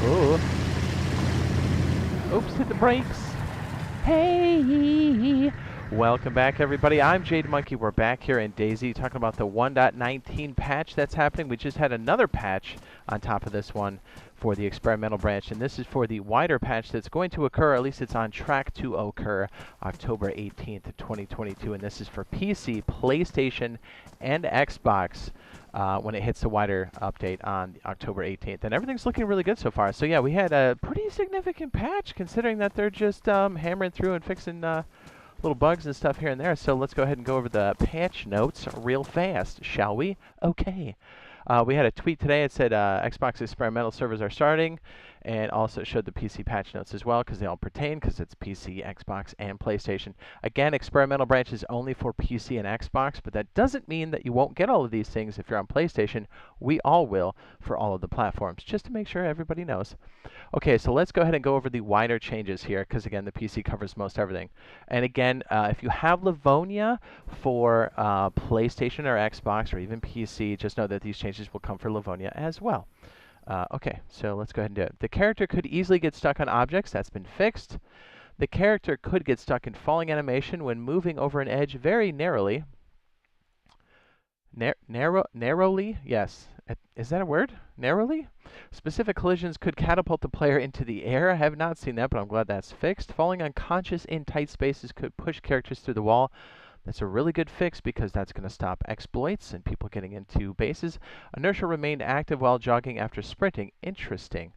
Ooh. Oops, hit the brakes. Hey! Welcome back, everybody. I'm Jade Monkey. We're back here in DayZ talking about the 1.19 patch that's happening. We just had another patch on top of this one for the experimental branch, and this is for the wider patch that's going to occur, at least it's on track to occur, October 18th, 2022, and this is for PC, PlayStation, and Xbox. When it hits the wider update on October 18th. And everything's looking really good so far. So yeah, we had a pretty significant patch considering that they're just hammering through and fixing little bugs and stuff here and there. So let's go ahead and go over the patch notes real fast, shall we? Okay. We had a tweet today. It said Xbox Experimental servers are starting, and also showed the PC patch notes as well because they all pertain because it's PC, Xbox, and PlayStation. Again, Experimental branch is only for PC and Xbox, but that doesn't mean that you won't get all of these things if you're on PlayStation. We all will for all of the platforms, just to make sure everybody knows. Okay, so let's go ahead and go over the wider changes here because, again, the PC covers most everything. And again, if you have Livonia for PlayStation or Xbox or even PC, just know that these changes will come for Livonia as well. Okay, so let's go ahead and do it. The character could easily get stuck on objects. That's been fixed. The character could get stuck in falling animation when moving over an edge very narrowly. Narrowly? Yes. Is that a word? Narrowly? Specific collisions could catapult the player into the air. I have not seen that, but I'm glad that's fixed. Falling unconscious in tight spaces could push characters through the wall. That's a really good fix because that's going to stop exploits and people getting into bases. Inertia remained active while jogging after sprinting. Interesting.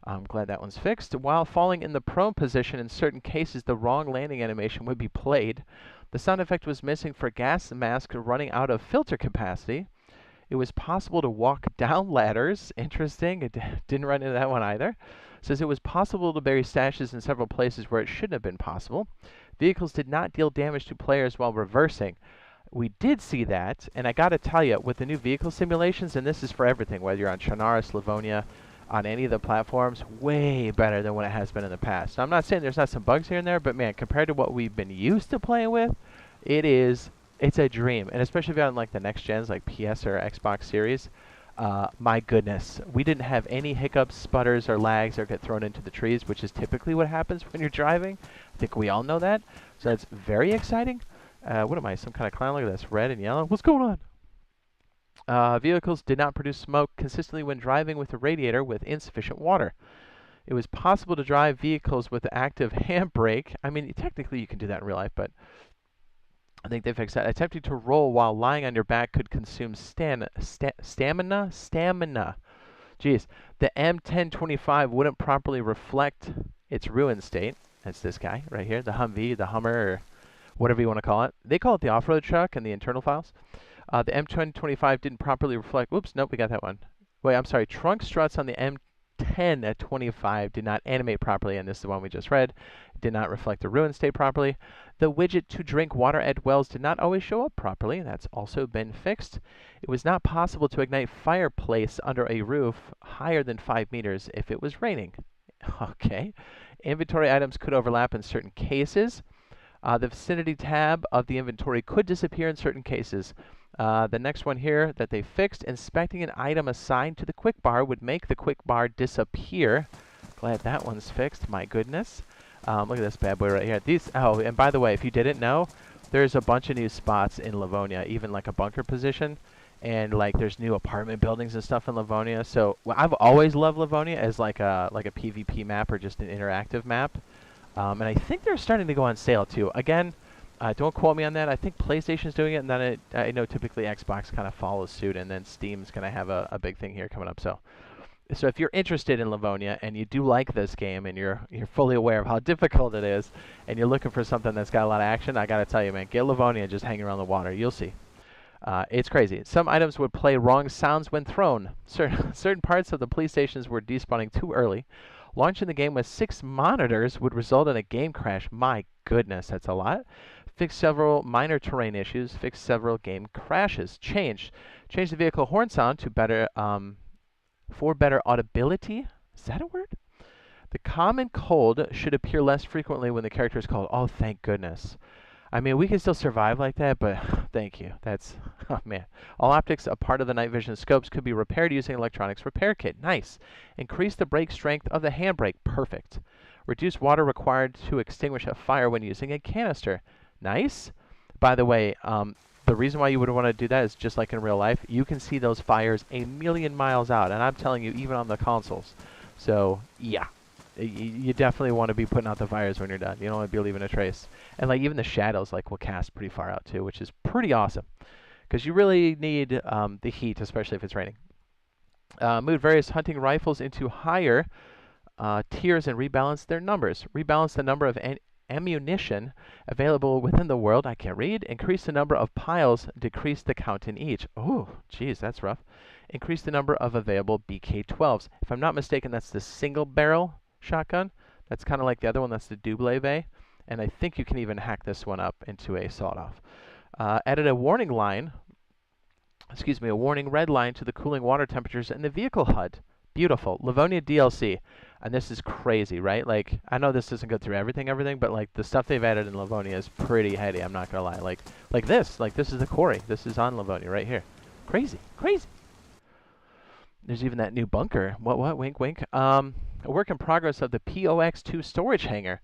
I'm glad that one's fixed. While falling in the prone position, in certain cases, the wrong landing animation would be played. The sound effect was missing for gas mask running out of filter capacity. It was possible to walk down ladders. Interesting. It didn't run into that one either. It says it was possible to bury stashes in several places where it shouldn't have been possible. Vehicles did not deal damage to players while reversing. We did see that, and I gotta tell you, with the new vehicle simulations, and this is for everything, whether you're on Chernarus, Livonia, on any of the platforms, way better than what it has been in the past. Now, I'm not saying there's not some bugs here and there, but man, compared to what we've been used to playing with, it's a dream. And especially if you're on like the next gens, like PS or Xbox Series, my goodness, we didn't have any hiccups, sputters, or lags or get thrown into the trees, which is typically what happens when you're driving. I think we all know that. So that's very exciting. What am I, some kind of clown? Look at this, red and yellow. What's going on? Vehicles did not produce smoke consistently when driving with a radiator with insufficient water. It was possible to drive vehicles with active handbrake. I mean, technically you can do that in real life, but I think they fixed that. Attempting to roll while lying on your back could consume stamina. Jeez. The M1025 wouldn't properly reflect its ruined state. That's this guy right here, the Humvee, the Hummer, or whatever you want to call it. They call it the off-road truck in the internal files. The M1025 didn't properly reflect. Whoops, nope, we got that one. Wait, I'm sorry. Trunk struts on the M1025 did not animate properly, and this is the one we just read. It did not reflect the ruined state properly. The widget to drink water at wells did not always show up properly. That's also been fixed. It was not possible to ignite fireplace under a roof higher than 5 meters if it was raining. Okay. Inventory items could overlap in certain cases. The vicinity tab of the inventory could disappear in certain cases. The next one here that they fixed, inspecting an item assigned to the quick bar would make the quick bar disappear. Glad that one's fixed, my goodness. Look at this bad boy right here. Oh, and by the way, if you didn't know, there's a bunch of new spots in Livonia, even like a bunker position. And like there's new apartment buildings and stuff in Livonia. So I've always loved Livonia as like a PvP map or just an interactive map. And I think they're starting to go on sale too. Again, don't quote me on that. I think PlayStation's doing it, and then I know typically Xbox kind of follows suit, and then Steam's going to have a big thing here coming up. So if you're interested in Livonia and you do like this game and you're fully aware of how difficult it is, and you're looking for something that's got a lot of action, I got to tell you, man, get Livonia and just hang around the water. You'll see. It's crazy. Some items would play wrong sounds when thrown. Certain parts of the police stations were despawning too early. Launching the game with 6 monitors would result in a game crash. My goodness, that's a lot. Fixed several minor terrain issues. Fixed several game crashes. Changed the vehicle horn sound to better, for better audibility. Is that a word? The common cold should appear less frequently when the character is called. Oh, thank goodness. I mean, we can still survive like that, but thank you. That's, oh man. All optics, a part of the night vision scopes, could be repaired using electronics repair kit. Nice. Increase the brake strength of the handbrake. Perfect. Reduce water required to extinguish a fire when using a canister. Nice. By the way, the reason why you would want to do that is just like in real life. You can see those fires a million miles out, and I'm telling you, even on the consoles. So, yeah. You definitely want to be putting out the fires when you're done. You don't want to be leaving a trace. And like even the shadows like will cast pretty far out too, which is pretty awesome. Because you really need the heat, especially if it's raining. Move various hunting rifles into higher tiers and rebalance their numbers. Rebalance the number of ammunition available within the world. I can't read. Increase the number of piles. Decrease the count in each. Oh, geez, that's rough. Increase the number of available BK-12s. If I'm not mistaken, that's the single barrel shotgun. That's kind of like the other one. That's the double bay. And I think you can even hack this one up into a sawed-off. Added a warning line, a warning red line to the cooling water temperatures in the vehicle HUD. Beautiful. Livonia DLC. And this is crazy, right? Like, I know this doesn't go through everything, but like the stuff they've added in Livonia is pretty heady, I'm not gonna lie. Like this is the quarry. This is on Livonia right here. Crazy, crazy. There's even that new bunker. What? Wink, wink. A work in progress of the POX2 storage hangar.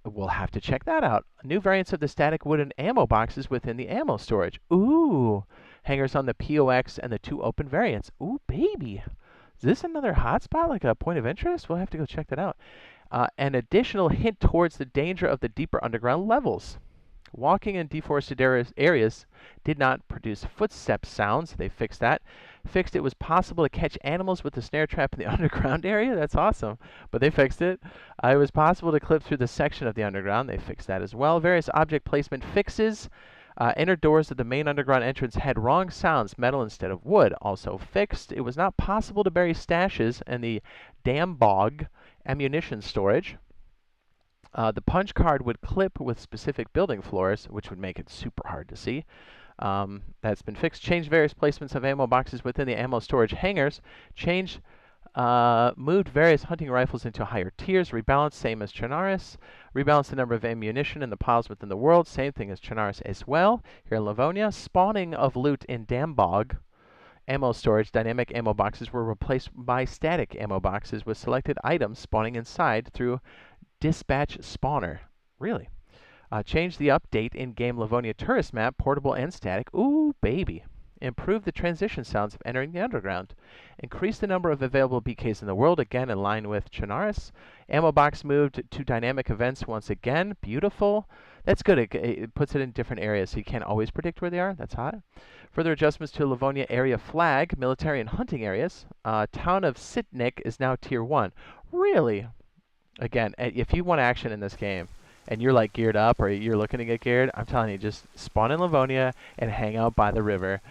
We'll have to check that out. New variants of the static wooden ammo boxes within the ammo storage. Ooh. Hangers on the POX and the 2 open variants. Ooh, baby. Is this another hotspot, like a point of interest? We'll have to go check that out. An additional hint towards the danger of the deeper underground levels. Walking in deforested areas did not produce footstep sounds. They fixed that. Fixed it was possible to catch animals with the snare trap in the underground area. That's awesome. But they fixed it. It was possible to clip through the section of the underground. They fixed that as well. Various object placement fixes. Inner doors of the main underground entrance had wrong sounds, metal instead of wood. Also fixed. It was not possible to bury stashes in the dam bog ammunition storage. The punch card would clip with specific building floors, which would make it super hard to see. That's been fixed. Changed various placements of ammo boxes within the ammo storage hangars. Moved various hunting rifles into higher tiers. Rebalanced, same as Chernarus. Rebalanced the number of ammunition in the piles within the world. Same thing as Chernarus as well. Here in Livonia, spawning of loot in Dambog. Ammo storage. Dynamic ammo boxes were replaced by static ammo boxes with selected items spawning inside through dispatch spawner. Really? Change the update in-game Livonia tourist map, portable and static. Ooh, baby. Improve the transition sounds of entering the underground. Increase the number of available BKs in the world, again in line with Chernarus. Ammo box moved to dynamic events once again. Beautiful. That's good. It puts it in different areas, so you can't always predict where they are. That's hot. Further adjustments to Livonia area flag, military and hunting areas. Town of Sitnik is now Tier 1. Really? Again, if you want action in this game, and you're like geared up or you're looking to get geared, I'm telling you, just spawn in Livonia and hang out by the river.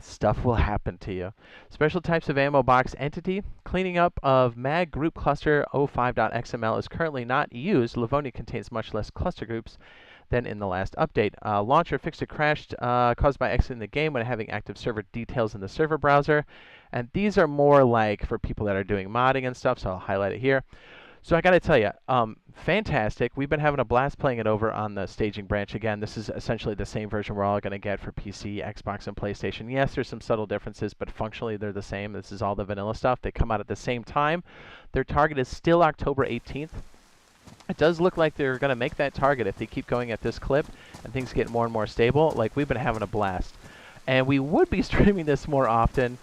Stuff will happen to you. Special types of ammo box entity. Cleaning up of mag group cluster 05.xml is currently not used. Livonia contains much less cluster groups than in the last update. Launcher fixed a crash caused by exiting the game when having active server details in the server browser. And these are more like for people that are doing modding and stuff, so I'll highlight it here. So I got to tell you, fantastic. We've been having a blast playing it over on the staging branch. Again, this is essentially the same version we're all going to get for PC, Xbox, and PlayStation. Yes, there's some subtle differences, but functionally they're the same. This is all the vanilla stuff. They come out at the same time. Their target is still October 18th. It does look like they're going to make that target if they keep going at this clip and things get more and more stable. Like, we've been having a blast. And we would be streaming this more often,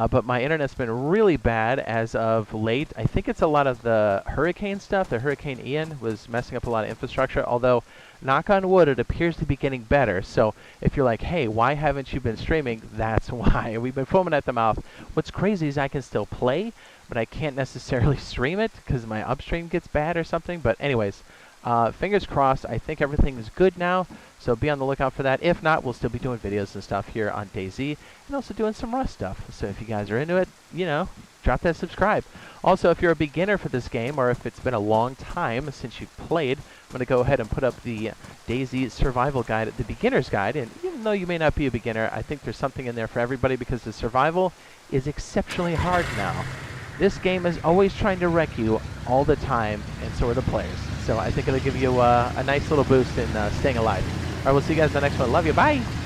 but my internet's been really bad as of late. I think it's a lot of the hurricane stuff. The Hurricane Ian was messing up a lot of infrastructure, although, knock on wood, it appears to be getting better. So if you're like, hey, why haven't you been streaming? That's why. We've been foaming at the mouth. What's crazy is I can still play, but I can't necessarily stream it because my upstream gets bad or something. But anyways, fingers crossed. I think everything is good now. So be on the lookout for that. If not, we'll still be doing videos and stuff here on DayZ, and also doing some Rust stuff. So if you guys are into it, you know, drop that subscribe. Also, if you're a beginner for this game, or if it's been a long time since you've played, I'm going to go ahead and put up the DayZ Survival Guide, the Beginner's Guide. And even though you may not be a beginner, I think there's something in there for everybody because the survival is exceptionally hard now. This game is always trying to wreck you all the time, and so are the players. So I think it'll give you a nice little boost in staying alive. right, we'll see you guys in the next one. Love you. Bye.